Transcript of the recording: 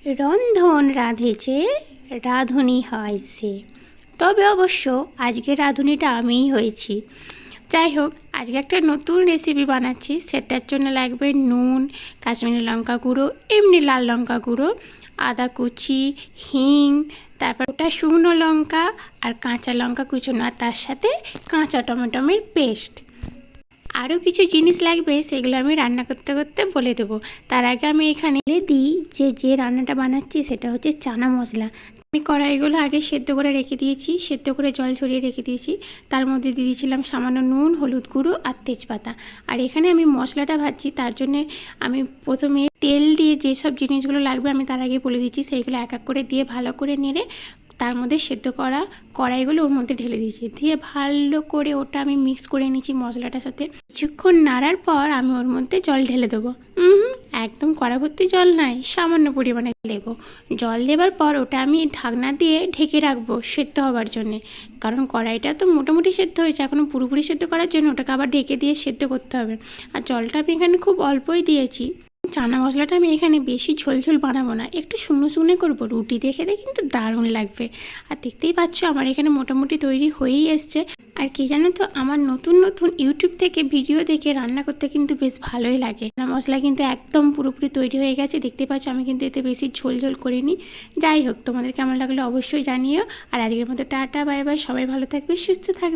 রন্ধন রাঁধেছে রাঁধুনি হয় সে। তবে অবশ্য আজকে রাঁধুনিটা আমিই হয়েছি। যাই হোক, আজকে একটা নতুন রেসিপি বানাচ্ছি। সেটার জন্য লাগবে নুন, কাশ্মীরি লঙ্কা গুঁড়ো, এমনি লাল লঙ্কা গুঁড়ো, আদা কুচি, হিং, তারপর ওটা শুকনো লঙ্কা আর কাঁচা লঙ্কা কুচোনো, আর তার সাথে কাঁচা টমেটোমের পেস্ট। আরও কিছু জিনিস লাগবে, সেগুলো আমি রান্না করতে করতে বলে দেবো। তার আগে আমি এখানে দিই যে রান্নাটা বানাচ্ছি সেটা হচ্ছে চানা মশলা। আমি কড়াইগুলো আগে সেদ্ধ করে রেখে দিয়েছি, সেদ্ধ করে জল ছড়িয়ে রেখে দিয়েছি। তার মধ্যে দিয়ে দিয়েছিলাম সামান্য নুন, হলুদ গুঁড়ো আর তেজপাতা। আর এখানে আমি মশলাটা ভাজছি, তার জন্যে আমি প্রথমে তেল দিয়ে যেসব জিনিসগুলো লাগবে আমি তার আগে বলে দিচ্ছি, সেইগুলো এক এক করে দিয়ে ভালো করে নেড়ে তার মধ্যে সেদ্ধ করা কড়াইগুলো ওর মধ্যে ঢেলে দিয়েছি। দিয়ে ভালো করে ওটা আমি মিক্স করে নিচ্ছি মশলাটার সাথে। কিছুক্ষণ নাড়ার পর আমি ওর মধ্যে জল ঢেলে দেবো। একদম কড়া ভর্তি জল নয়, সামান্য পরিমাণে দেবো। জল দেওয়ার পর ওটা আমি ঢাকনা দিয়ে ঢেকে রাখবো সেদ্ধ হওয়ার জন্যে। কারণ কড়াইটা তো মোটামুটি সেদ্ধ হয়েছে, এখনও পুরোপুরি সেদ্ধ করার জন্য ওটাকে আবার ঢেকে দিয়ে সেদ্ধ করতে হবে। আর জলটা আমি এখানে খুব অল্পই দিয়েছি। চানা মশলাটা আমি এখানে বেশি ঝোল বানাবো না, একটু শুকনো শুকনো করবো। রুটি দিয়ে খেতে কিন্তু দারুণ লাগবে। আর দেখতেই পাচ্ছ আমার এখানে মোটামুটি তৈরি হয়েই এসছে। আর কি জানো তো, আমার নতুন নতুন ইউটিউব থেকে ভিডিও দেখে রান্না করতে কিন্তু বেশ ভালোই লাগে। চানা মশলা কিন্তু একদম পুরোপুরি তৈরি হয়ে গেছে, দেখতে পাচ্ছ। আমি কিন্তু এতে বেশি ঝোল করিনি। যাই হোক, তোমাদের কেমন লাগলো অবশ্যই জানিও। আর আজকের মতো টাটা, বাই বাই। সবাই ভালো থাকবে, সুস্থ থাকবে।